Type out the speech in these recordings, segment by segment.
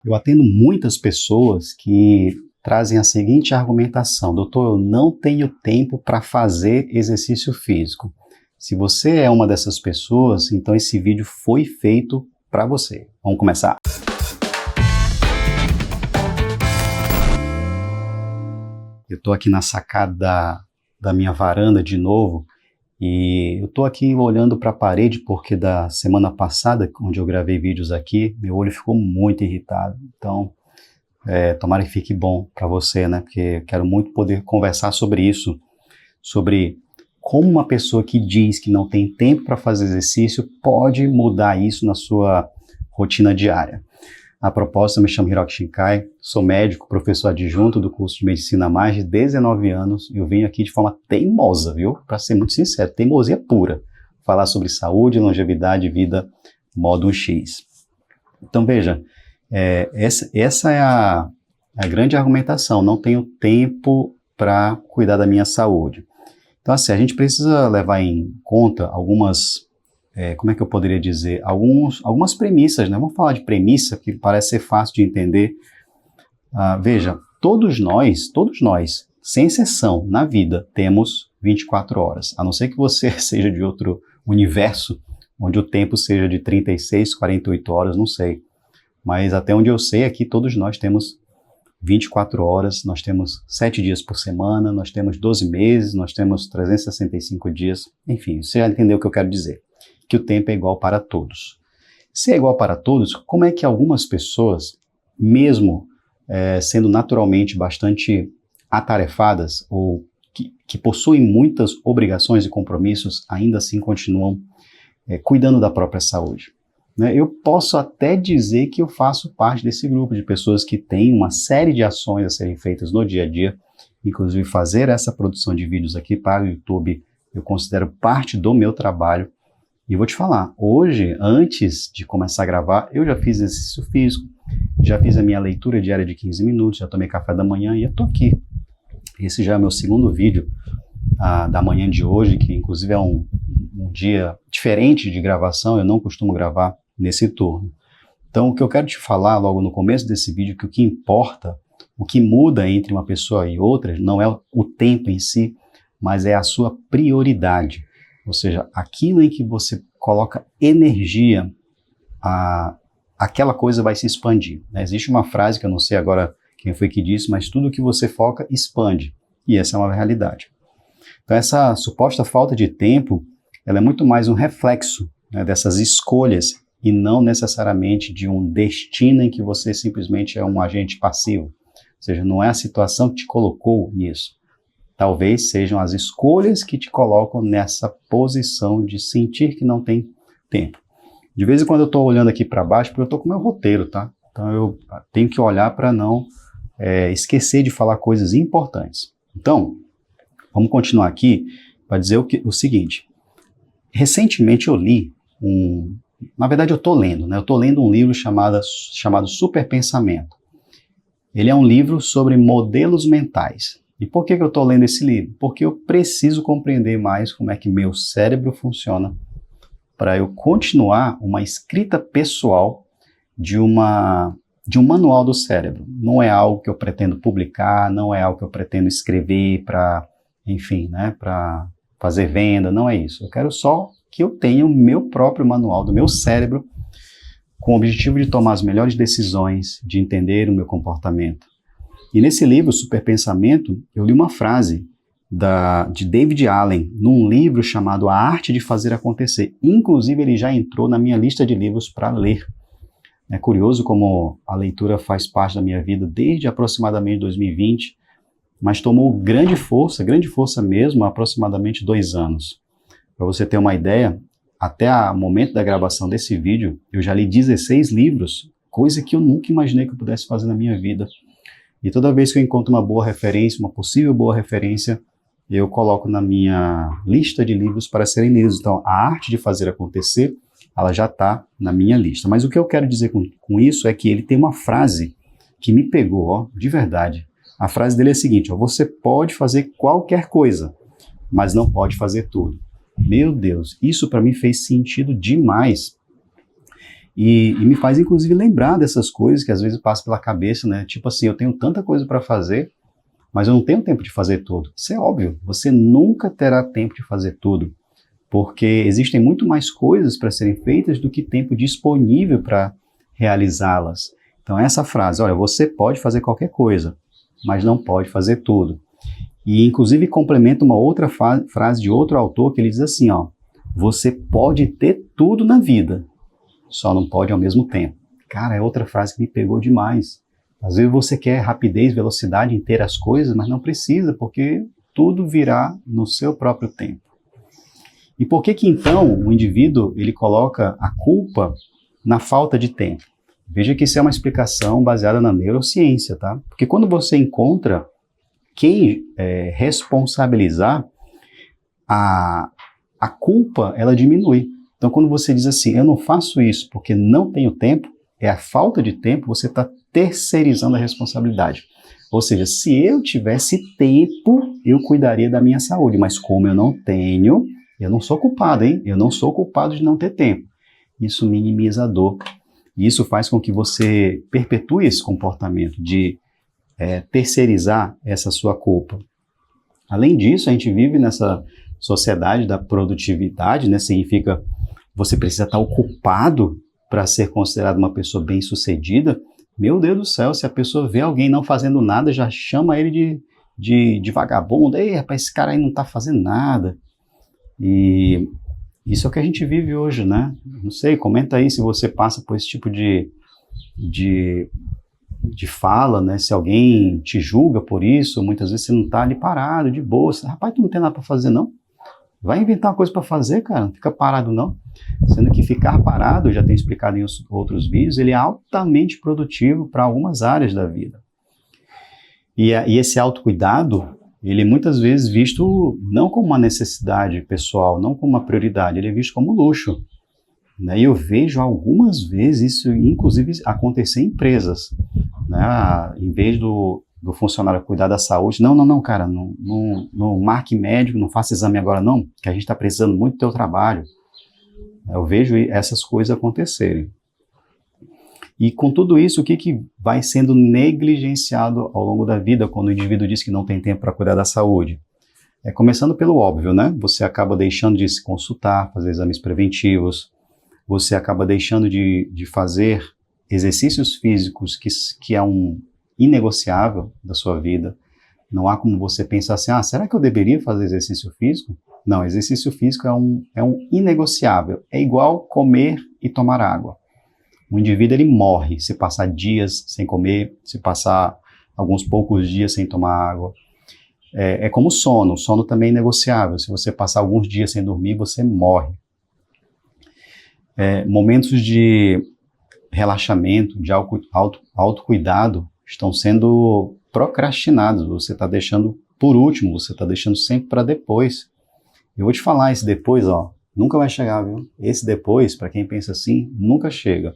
Eu atendo muitas pessoas que trazem a seguinte argumentação: doutor, eu não tenho tempo para fazer exercício físico. Se você é uma dessas pessoas, então esse vídeo foi feito para você. Vamos começar? Eu estou aqui na sacada da minha varanda de novo e eu estou aqui olhando para a parede porque da semana passada, onde eu gravei vídeos aqui, meu olho ficou muito irritado. Então, tomara que fique bom para você, né? Porque eu quero muito poder conversar sobre isso, sobre como uma pessoa que diz que não tem tempo para fazer exercício pode mudar isso na sua rotina diária. A propósito, eu me chamo Hiroki Shinkai, sou médico, professor adjunto do curso de medicina há mais de 19 anos e eu venho aqui de forma teimosa, viu? Para ser muito sincero, teimosia pura, falar sobre saúde, longevidade e vida modo X. Então veja, essa é a grande argumentação, não tenho tempo para cuidar da minha saúde. Então assim, a gente precisa levar em conta algumas... como é que eu poderia dizer? Algumas premissas, né? Vamos falar de premissa, que parece ser fácil de entender. Veja, todos nós, sem exceção, na vida, temos 24 horas. A não ser que você seja de outro universo, onde o tempo seja de 36, 48 horas, não sei. Mas até onde eu sei, aqui todos nós temos 24 horas, nós temos 7 dias por semana, nós temos 12 meses, nós temos 365 dias. Enfim, você já entendeu o que eu quero dizer. Que o tempo é igual para todos. Se é igual para todos, como é que algumas pessoas, mesmo sendo naturalmente bastante atarefadas ou que possuem muitas obrigações e compromissos, ainda assim continuam cuidando da própria saúde? Né? Eu posso até dizer que eu faço parte desse grupo de pessoas que têm uma série de ações a serem feitas no dia a dia, inclusive fazer essa produção de vídeos aqui para o YouTube, eu considero parte do meu trabalho. E vou te falar, hoje, antes de começar a gravar, eu já fiz exercício físico, já fiz a minha leitura diária de 15 minutos, já tomei café da manhã e eu tô aqui. Esse já é o meu segundo vídeo da manhã de hoje, que inclusive é um dia diferente de gravação, eu não costumo gravar nesse turno. Então, o que eu quero te falar logo no começo desse vídeo, que o que importa, o que muda entre uma pessoa e outra, não é o tempo em si, mas é a sua prioridade. Ou seja, aquilo em que você coloca energia, aquela coisa vai se expandir. Né? Existe uma frase que eu não sei agora quem foi que disse, mas tudo que você foca expande. E essa é uma realidade. Então essa suposta falta de tempo, ela é muito mais um reflexo, né, dessas escolhas e não necessariamente de um destino em que você simplesmente é um agente passivo. Ou seja, não é a situação que te colocou nisso. Talvez sejam as escolhas que te colocam nessa posição de sentir que não tem tempo. De vez em quando eu estou olhando aqui para baixo, porque eu estou com o meu roteiro, tá? Então eu tenho que olhar para não esquecer de falar coisas importantes. Então, vamos continuar aqui para dizer o seguinte. Recentemente eu li na verdade eu estou lendo, né? Eu estou lendo um livro chamado Superpensamento. Ele é um livro sobre modelos mentais. E por que eu estou lendo esse livro? Porque eu preciso compreender mais como é que meu cérebro funciona para eu continuar uma escrita pessoal de um manual do cérebro. Não é algo que eu pretendo publicar, não é algo que eu pretendo escrever para, enfim, né, para fazer venda, não é isso. Eu quero só que eu tenha o meu próprio manual do meu cérebro com o objetivo de tomar as melhores decisões, de entender o meu comportamento. E nesse livro, Superpensamento, eu li uma frase de David Allen, num livro chamado A Arte de Fazer Acontecer. Inclusive, ele já entrou na minha lista de livros para ler. É curioso como a leitura faz parte da minha vida desde aproximadamente 2020, mas tomou grande força mesmo, há aproximadamente 2 anos. Para você ter uma ideia, até o momento da gravação desse vídeo, eu já li 16 livros, coisa que eu nunca imaginei que eu pudesse fazer na minha vida. E toda vez que eu encontro uma boa referência, uma possível boa referência, eu coloco na minha lista de livros para serem lidos. Então, A Arte de Fazer Acontecer, ela já está na minha lista. Mas o que eu quero dizer com isso é que ele tem uma frase que me pegou, ó, de verdade. A frase dele é a seguinte, ó, você pode fazer qualquer coisa, mas não pode fazer tudo. Meu Deus, isso para mim fez sentido demais. E me faz, inclusive, lembrar dessas coisas que às vezes passam pela cabeça, né? Tipo assim, eu tenho tanta coisa para fazer, mas eu não tenho tempo de fazer tudo. Isso é óbvio, você nunca terá tempo de fazer tudo, porque existem muito mais coisas para serem feitas do que tempo disponível para realizá-las. Então essa frase, olha, você pode fazer qualquer coisa, mas não pode fazer tudo. E inclusive complementa uma outra frase de outro autor que ele diz assim, ó, você pode ter tudo na vida, só não pode ao mesmo tempo. Cara, é outra frase que me pegou demais. Às vezes você quer rapidez, velocidade em ter as coisas, mas não precisa, porque tudo virá no seu próprio tempo. E por que então o indivíduo ele coloca a culpa na falta de tempo? Veja que isso é uma explicação baseada na neurociência, tá? Porque quando você encontra quem responsabilizar, a culpa ela diminui. Então quando você diz assim, eu não faço isso porque não tenho tempo, é a falta de tempo, você está terceirizando a responsabilidade. Ou seja, se eu tivesse tempo, eu cuidaria da minha saúde, mas como eu não tenho, eu não sou culpado, hein? Eu não sou culpado de não ter tempo. Isso minimiza a dor. E isso faz com que você perpetue esse comportamento de terceirizar essa sua culpa. Além disso, a gente vive nessa sociedade da produtividade, né? Significa você precisa estar ocupado para ser considerado uma pessoa bem-sucedida. Meu Deus do céu, se a pessoa vê alguém não fazendo nada, já chama ele de vagabundo. Ei, rapaz, esse cara aí não está fazendo nada. E isso é o que a gente vive hoje, né? Não sei, comenta aí se você passa por esse tipo de fala, né? Se alguém te julga por isso, muitas vezes você não está ali parado, de boa. Você, rapaz, tu não tem nada para fazer, não? Vai inventar uma coisa para fazer, cara, não fica parado, não. Sendo que ficar parado, eu já tenho explicado em outros vídeos, ele é altamente produtivo para algumas áreas da vida. E esse autocuidado, ele é muitas vezes visto não como uma necessidade pessoal, não como uma prioridade, ele é visto como luxo. Né? E eu vejo algumas vezes isso, inclusive, acontecer em empresas. Né? Em vez do funcionário cuidar da saúde, não, cara, não marque médico, não faça exame agora não, que a gente está precisando muito do teu trabalho. Eu vejo essas coisas acontecerem. E com tudo isso, o que vai sendo negligenciado ao longo da vida quando o indivíduo diz que não tem tempo para cuidar da saúde? Começando pelo óbvio, né? Você acaba deixando de se consultar, fazer exames preventivos, você acaba deixando de fazer exercícios físicos que é um inegociável da sua vida. Não há como você pensar assim, será que eu deveria fazer exercício físico? Não, exercício físico é um inegociável. É igual comer e tomar água. O indivíduo ele morre se passar dias sem comer, se passar alguns poucos dias sem tomar água. É como o sono também é negociável. Se você passar alguns dias sem dormir, você morre. Momentos de relaxamento, de autocuidado, estão sendo procrastinados, você está deixando por último, você está deixando sempre para depois. Eu vou te falar, esse depois, nunca vai chegar, viu? Esse depois, para quem pensa assim, nunca chega.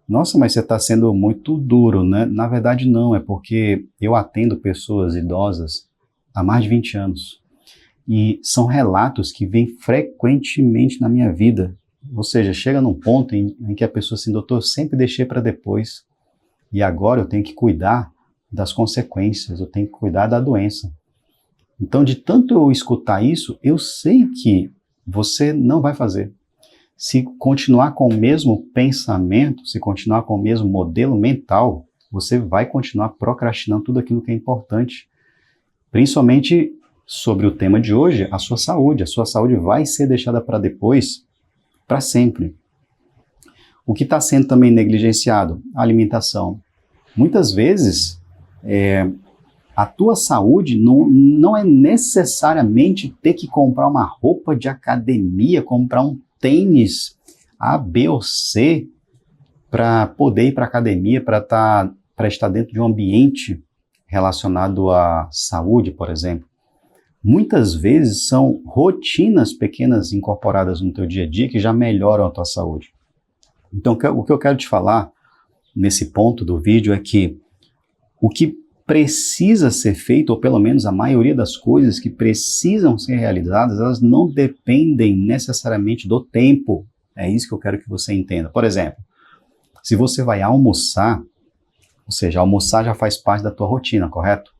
Nossa, mas você está sendo muito duro, né? Na verdade não, é porque eu atendo pessoas idosas há mais de 20 anos. E são relatos que vêm frequentemente na minha vida. Ou seja, chega num ponto em que a pessoa assim, doutor, eu sempre deixei para depois. E agora eu tenho que cuidar das consequências, eu tenho que cuidar da doença. Então, de tanto eu escutar isso, eu sei que você não vai fazer. Se continuar com o mesmo pensamento, se continuar com o mesmo modelo mental, você vai continuar procrastinando tudo aquilo que é importante. Principalmente sobre o tema de hoje, a sua saúde. A sua saúde vai ser deixada para depois, para sempre. O que está sendo também negligenciado? A alimentação. Muitas vezes, a tua saúde não é necessariamente ter que comprar uma roupa de academia, comprar um tênis A, B ou C para poder ir para a academia, para estar dentro de um ambiente relacionado à saúde, por exemplo. Muitas vezes são rotinas pequenas incorporadas no teu dia a dia que já melhoram a tua saúde. Então, o que eu quero te falar nesse ponto do vídeo é que o que precisa ser feito, ou pelo menos a maioria das coisas que precisam ser realizadas, elas não dependem necessariamente do tempo. É isso que eu quero que você entenda. Por exemplo, Se você vai almoçar, ou seja, almoçar já faz parte da tua rotina, correto?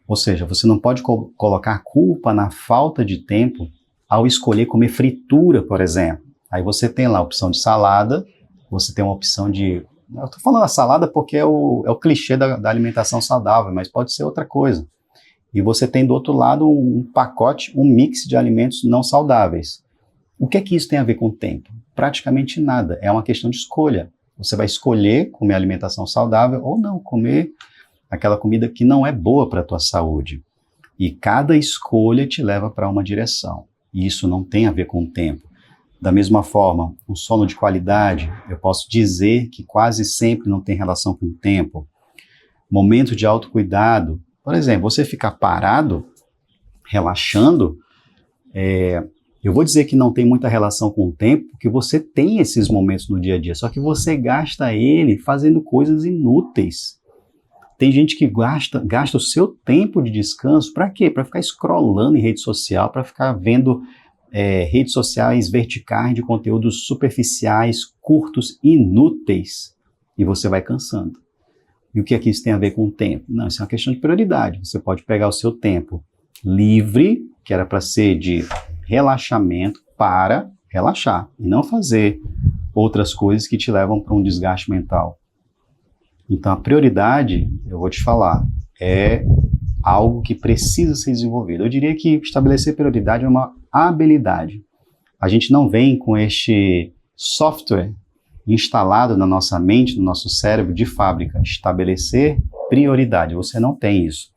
Ou seja, você não pode colocar culpa na falta de tempo ao escolher comer fritura, por exemplo. Aí você tem lá a opção de salada, você tem uma opção de... Eu estou falando a salada porque é o clichê da alimentação saudável, mas pode ser outra coisa. E você tem do outro lado um pacote, um mix de alimentos não saudáveis. O que é que isso tem a ver com o tempo? Praticamente nada, é uma questão de escolha. Você vai escolher comer alimentação saudável ou não, comer aquela comida que não é boa para a tua saúde. E cada escolha te leva para uma direção. E isso não tem a ver com o tempo. Da mesma forma, um sono de qualidade, eu posso dizer que quase sempre não tem relação com o tempo. Momento de autocuidado, por exemplo, você ficar parado, relaxando, eu vou dizer que não tem muita relação com o tempo, porque você tem esses momentos no dia a dia, só que você gasta ele fazendo coisas inúteis. Tem gente que gasta o seu tempo de descanso para quê? Para ficar scrollando em rede social, para ficar vendo redes sociais verticais de conteúdos superficiais, curtos, inúteis, e você vai cansando. E o que é que isso tem a ver com o tempo? Não, isso é uma questão de prioridade. Você pode pegar o seu tempo livre, que era para ser de relaxamento, para relaxar, e não fazer outras coisas que te levam para um desgaste mental. Então, a prioridade, eu vou te falar, é algo que precisa ser desenvolvido. Eu diria que estabelecer prioridade é uma habilidade. A gente não vem com este software instalado na nossa mente, no nosso cérebro de fábrica. Estabelecer prioridade. Você não tem isso.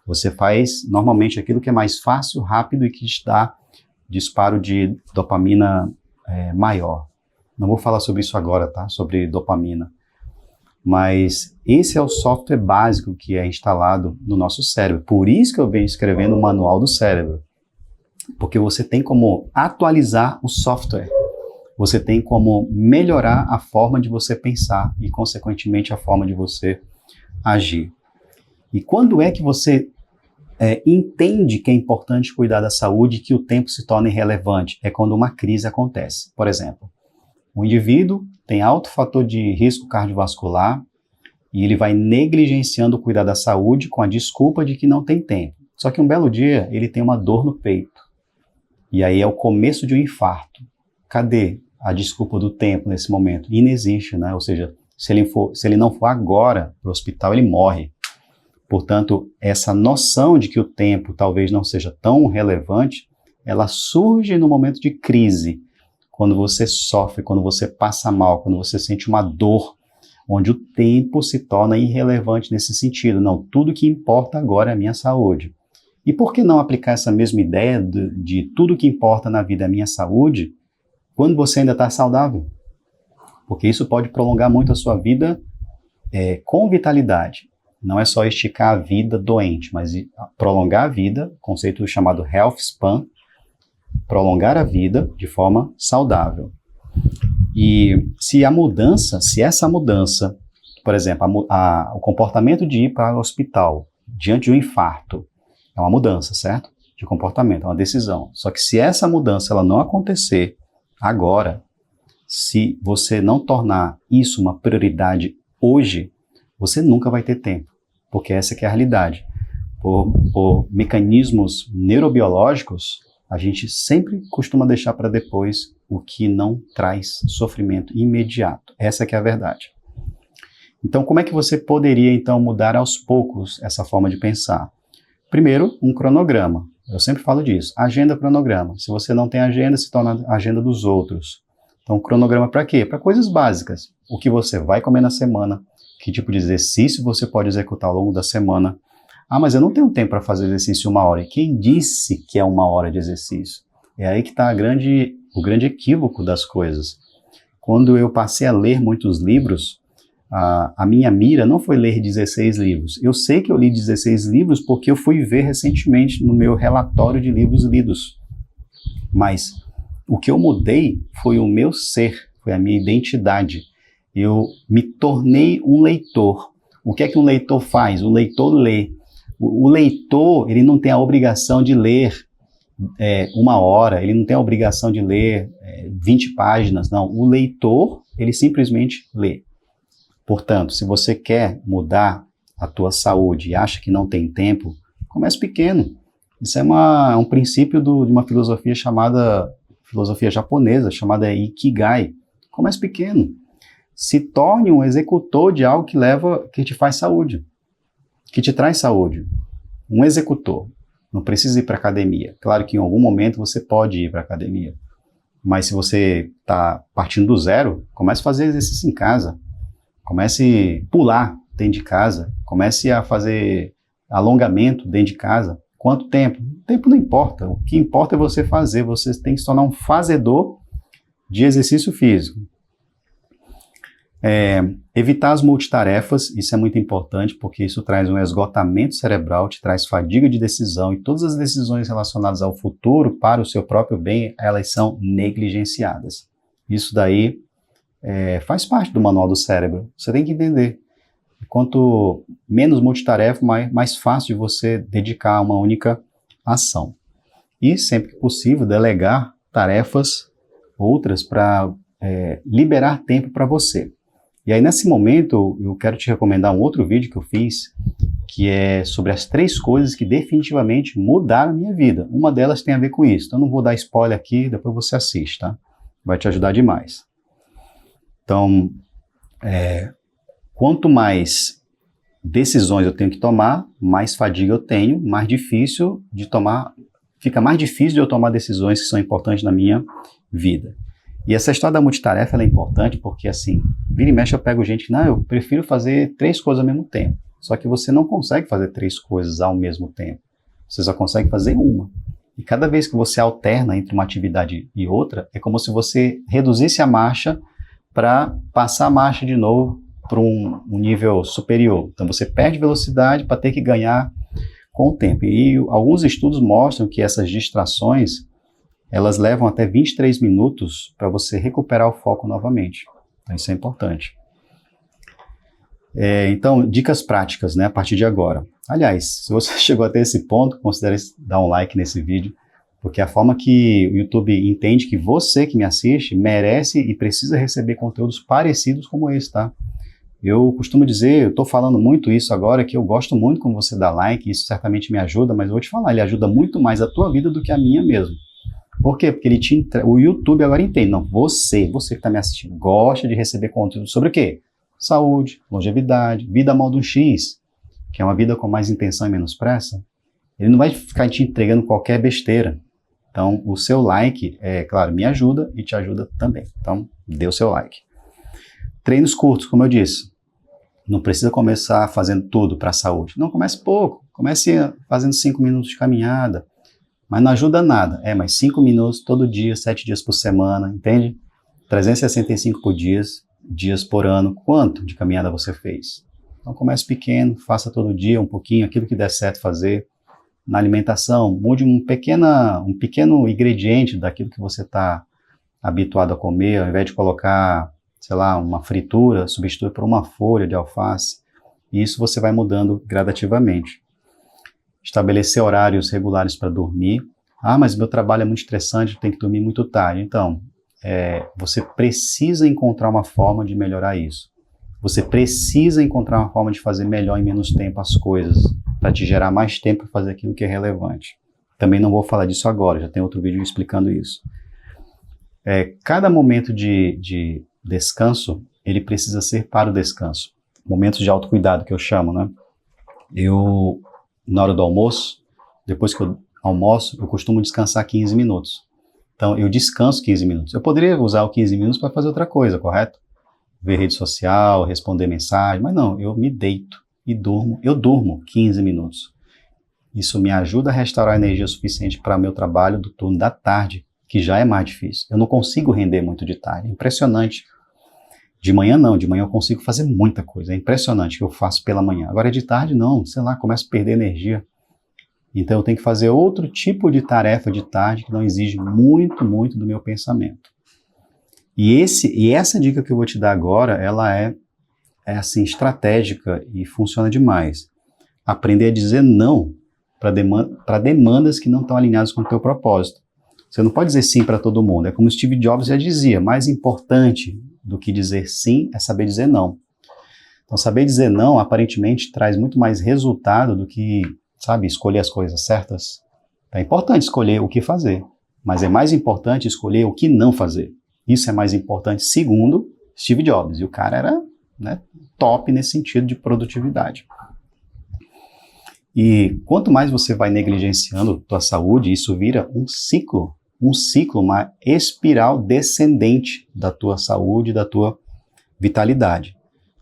Você faz normalmente aquilo que é mais fácil, rápido e que te dá disparo de dopamina maior. Não vou falar sobre isso agora, tá? Sobre dopamina. Mas esse é o software básico que é instalado no nosso cérebro. Por isso que eu venho escrevendo o manual do cérebro. Porque você tem como atualizar o software. Você tem como melhorar a forma de você pensar e, consequentemente, a forma de você agir. E quando é que você entende que é importante cuidar da saúde e que o tempo se torna irrelevante? É quando uma crise acontece. Por exemplo, o indivíduo tem alto fator de risco cardiovascular e ele vai negligenciando o cuidar da saúde com a desculpa de que não tem tempo. Só que um belo dia ele tem uma dor no peito. E aí é o começo de um infarto. Cadê a desculpa do tempo nesse momento? Inexiste, né? Ou seja, se ele não for agora para o hospital, ele morre. Portanto, essa noção de que o tempo talvez não seja tão relevante, ela surge no momento de crise, quando você sofre, quando você passa mal, quando você sente uma dor, onde o tempo se torna irrelevante nesse sentido. Não, tudo que importa agora é a minha saúde. E por que não aplicar essa mesma ideia de tudo que importa na vida é a minha saúde, quando você ainda está saudável? Porque isso pode prolongar muito a sua vida com vitalidade. Não é só esticar a vida doente, mas prolongar a vida, conceito chamado health span, prolongar a vida de forma saudável. E se essa mudança, por exemplo, o comportamento de ir para o hospital diante de um infarto, é uma mudança, certo? De comportamento, é uma decisão. Só que se essa mudança ela não acontecer agora, se você não tornar isso uma prioridade hoje, você nunca vai ter tempo, porque essa que é a realidade. Por mecanismos neurobiológicos, a gente sempre costuma deixar para depois o que não traz sofrimento imediato. Essa que é a verdade. Então, como é que você poderia, então, mudar aos poucos essa forma de pensar? Primeiro, um cronograma. Eu sempre falo disso. Agenda, cronograma. Se você não tem agenda, se torna a agenda dos outros. Então, cronograma para quê? Para coisas básicas. O que você vai comer na semana, que tipo de exercício você pode executar ao longo da semana. Ah, mas eu não tenho tempo para fazer exercício 1 hora. E quem disse que é 1 hora de exercício? É aí que está o grande equívoco das coisas. Quando eu passei a ler muitos livros, a minha mira não foi ler 16 livros. Eu sei que eu li 16 livros porque eu fui ver recentemente no meu relatório de livros lidos. Mas o que eu mudei foi o meu ser, foi a minha identidade. Eu me tornei um leitor. O que é que um leitor faz? O leitor lê. O leitor, ele não tem a obrigação de ler 1 hora, ele não tem a obrigação de ler 20 páginas, não. O leitor, ele simplesmente lê. Portanto, se você quer mudar a tua saúde e acha que não tem tempo, comece pequeno. Isso é um princípio de uma filosofia filosofia japonesa, chamada Ikigai. Comece pequeno. Se torne um executor de algo que te faz saúde, que te traz saúde. Um executor. Não precisa ir para academia. Claro que em algum momento você pode ir para academia. Mas se você está partindo do zero, comece a fazer exercício em casa. Comece a pular dentro de casa. Comece a fazer alongamento dentro de casa. Quanto tempo? O tempo não importa. O que importa é você fazer. Você tem que se tornar um fazedor de exercício físico. Evitar as multitarefas, isso é muito importante, porque isso traz um esgotamento cerebral, te traz fadiga de decisão, e todas as decisões relacionadas ao futuro, para o seu próprio bem, elas são negligenciadas. Isso daí faz parte do manual do cérebro. Você tem que entender. Quanto menos multitarefa, mais fácil de você dedicar a uma única ação. E, sempre que possível, delegar tarefas outras para liberar tempo para você. E aí, nesse momento, eu quero te recomendar um outro vídeo que eu fiz, que é sobre as 3 coisas que definitivamente mudaram a minha vida. Uma delas tem a ver com isso. Então, eu não vou dar spoiler aqui, depois você assiste, tá? Vai te ajudar demais. Então, quanto mais decisões eu tenho que tomar, mais fadiga eu tenho, fica mais difícil de eu tomar decisões que são importantes na minha vida. E essa história da multitarefa ela é importante porque, assim, vira e mexe eu pego gente que, não, eu prefiro fazer 3 coisas ao mesmo tempo. Só que você não consegue fazer 3 coisas ao mesmo tempo. Você só consegue fazer uma. E cada vez que você alterna entre uma atividade e outra, é como se você reduzisse a marcha para passar a marcha de novo para um nível superior. Então você perde velocidade para ter que ganhar com o tempo. E alguns estudos mostram que essas distrações elas levam até 23 minutos para você recuperar o foco novamente. Então, isso é importante. Então, dicas práticas, né, a partir de agora. Aliás, se você chegou até esse ponto, considere dar um like nesse vídeo, porque é a forma que o YouTube entende que você que me assiste merece e precisa receber conteúdos parecidos como esse, tá? Eu costumo dizer, eu estou falando muito isso agora, que eu gosto muito quando você dá like, isso certamente me ajuda, mas eu vou te falar, ele ajuda muito mais a tua vida do que a minha mesmo. Por quê? Porque o YouTube agora entende. Não, você que está me assistindo, gosta de receber conteúdo sobre o quê? Saúde, longevidade, vida a modo X, que é uma vida com mais intenção e menos pressa. Ele não vai ficar te entregando qualquer besteira. Então, o seu like, claro, me ajuda e te ajuda também. Então, dê o seu like. Treinos curtos, como eu disse. Não precisa começar fazendo tudo para a saúde. Não, comece pouco. Comece fazendo 5 minutos de caminhada. Mas não ajuda nada. Mas 5 minutos todo dia, 7 dias por semana, entende? 365 dias por ano. Quanto de caminhada você fez? Então comece pequeno, faça todo dia um pouquinho, aquilo que der certo fazer. Na alimentação, mude um pequeno ingrediente daquilo que você está habituado a comer, ao invés de colocar, sei lá, uma fritura, substitui por uma folha de alface. E isso você vai mudando gradativamente. Estabelecer horários regulares para dormir. Mas meu trabalho é muito estressante, eu tenho que dormir muito tarde. Então, você precisa encontrar uma forma de melhorar isso. Você precisa encontrar uma forma de fazer melhor em menos tempo as coisas, para te gerar mais tempo para fazer aquilo que é relevante. Também não vou falar disso agora, já tem outro vídeo explicando isso. Cada momento de descanso, ele precisa ser para o descanso. Momentos de autocuidado, que eu chamo, né? Na hora do almoço, depois que eu almoço, eu costumo descansar 15 minutos. Então, eu descanso 15 minutos. Eu poderia usar os 15 minutos para fazer outra coisa, correto? Ver rede social, responder mensagem, mas não, eu me deito e durmo. Eu durmo 15 minutos. Isso me ajuda a restaurar a energia suficiente para meu trabalho do turno da tarde, que já é mais difícil. Eu não consigo render muito de tarde. É impressionante. De manhã não, de manhã eu consigo fazer muita coisa. É impressionante que eu faço pela manhã. Agora de tarde não, sei lá, começo a perder energia. Então eu tenho que fazer outro tipo de tarefa de tarde que não exige muito, muito do meu pensamento. E essa dica que eu vou te dar agora, ela é assim, estratégica e funciona demais. Aprender a dizer não para demandas que não estão alinhadas com o teu propósito. Você não pode dizer sim para todo mundo. É como Steve Jobs já dizia, mais importante do que dizer sim é saber dizer não. Então, saber dizer não, aparentemente, traz muito mais resultado do que, sabe, escolher as coisas certas. É importante escolher o que fazer, mas é mais importante escolher o que não fazer. Isso é mais importante, segundo Steve Jobs. E o cara era, né, top nesse sentido de produtividade. E quanto mais você vai negligenciando tua saúde, isso vira um ciclo, uma espiral descendente da tua saúde, da tua vitalidade.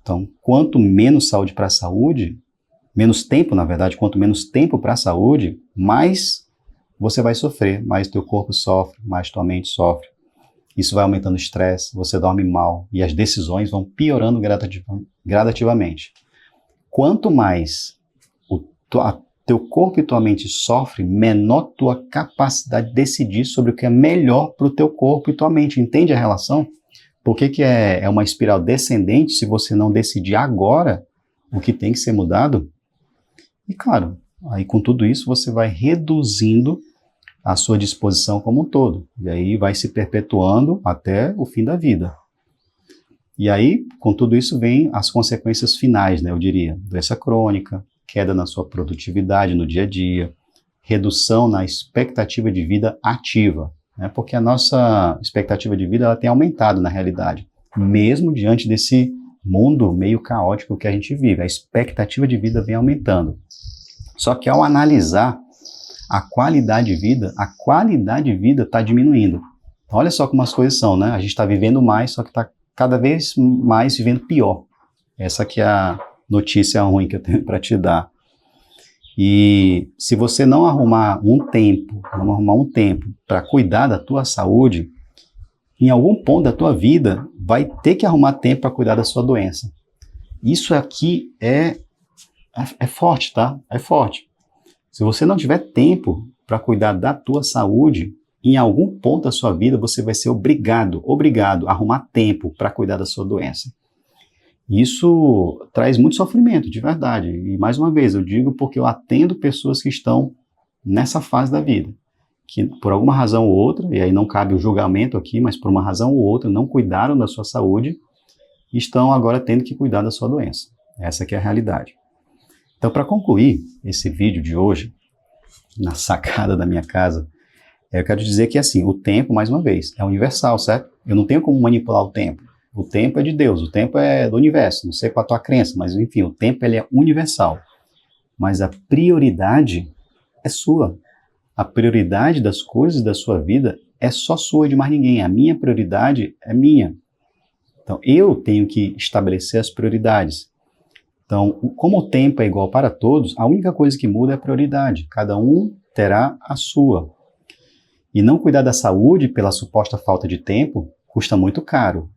Então, quanto menos saúde para a saúde, menos tempo, na verdade, quanto menos tempo para a saúde, mais você vai sofrer, mais teu corpo sofre, mais tua mente sofre. Isso vai aumentando o estresse, você dorme mal e as decisões vão piorando gradativamente. Quanto mais teu corpo e tua mente sofrem, menor tua capacidade de decidir sobre o que é melhor para o teu corpo e tua mente. Entende a relação? Por que é uma espiral descendente se você não decidir agora o que tem que ser mudado? E claro, aí com tudo isso você vai reduzindo a sua disposição como um todo. E aí vai se perpetuando até o fim da vida. E aí, com tudo isso, vem as consequências finais, né, eu diria. Doença crônica, queda na sua produtividade no dia a dia, redução na expectativa de vida ativa, né, porque a nossa expectativa de vida ela tem aumentado na realidade, mesmo diante desse mundo meio caótico que a gente vive. A expectativa de vida vem aumentando. Só que ao analisar a qualidade de vida está diminuindo. Olha só como as coisas são, né? A gente está vivendo mais, só que está cada vez mais vivendo pior. Essa que é a notícia ruim que eu tenho para te dar. E se você não arrumar um tempo para cuidar da tua saúde, em algum ponto da tua vida vai ter que arrumar tempo para cuidar da sua doença. Isso aqui é forte, tá? É forte. Se você não tiver tempo para cuidar da tua saúde, em algum ponto da sua vida você vai ser obrigado a arrumar tempo para cuidar da sua doença. Isso traz muito sofrimento, de verdade. E mais uma vez, eu digo porque eu atendo pessoas que estão nessa fase da vida, que por alguma razão ou outra, e aí não cabe o julgamento aqui, mas por uma razão ou outra não cuidaram da sua saúde e estão agora tendo que cuidar da sua doença. Essa que é a realidade. Então, para concluir esse vídeo de hoje, na sacada da minha casa, eu quero dizer que, assim, o tempo, mais uma vez, é universal, certo? Eu não tenho como manipular o tempo. O tempo é de Deus, o tempo é do universo. Não sei qual a tua crença, mas, enfim, o tempo ele é universal. Mas a prioridade é sua. A prioridade das coisas da sua vida é só sua e de mais ninguém. A minha prioridade é minha. Então, eu tenho que estabelecer as prioridades. Então, como o tempo é igual para todos, a única coisa que muda é a prioridade. Cada um terá a sua. E não cuidar da saúde pela suposta falta de tempo custa muito caro.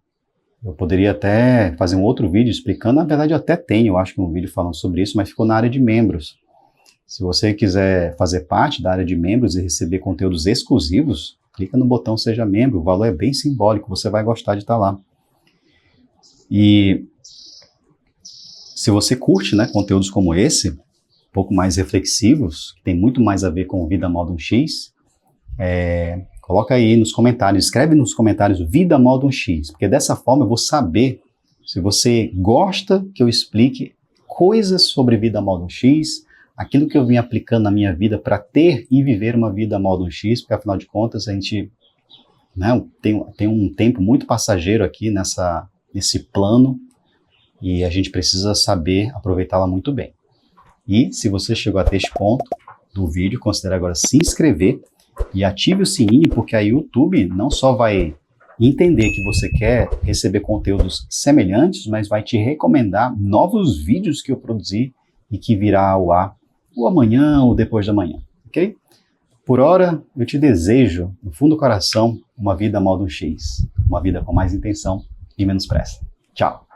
Eu poderia até fazer um outro vídeo explicando, na verdade eu até tenho, eu acho que um vídeo falando sobre isso, mas ficou na área de membros. Se você quiser fazer parte da área de membros e receber conteúdos exclusivos, clica no botão Seja Membro, o valor é bem simbólico, você vai gostar de estar lá. E se você curte, né, conteúdos como esse, um pouco mais reflexivos, que tem muito mais a ver com Vida Modo 1x, coloca aí nos comentários, escreve nos comentários Vida Modo 1x, porque dessa forma eu vou saber se você gosta que eu explique coisas sobre Vida Modo 1x, aquilo que eu vim aplicando na minha vida para ter e viver uma vida Modo 1x, porque afinal de contas a gente, né, tem um tempo muito passageiro aqui nesse plano, e a gente precisa saber aproveitá-la muito bem. E se você chegou até este ponto do vídeo, considere agora se inscrever e ative o sininho, porque aí o YouTube não só vai entender que você quer receber conteúdos semelhantes, mas vai te recomendar novos vídeos que eu produzi e que virá ao ar ou amanhã ou depois da manhã, ok? Por hora, eu te desejo, no fundo do coração, uma vida Modo 1x, uma vida com mais intenção e menos pressa. Tchau!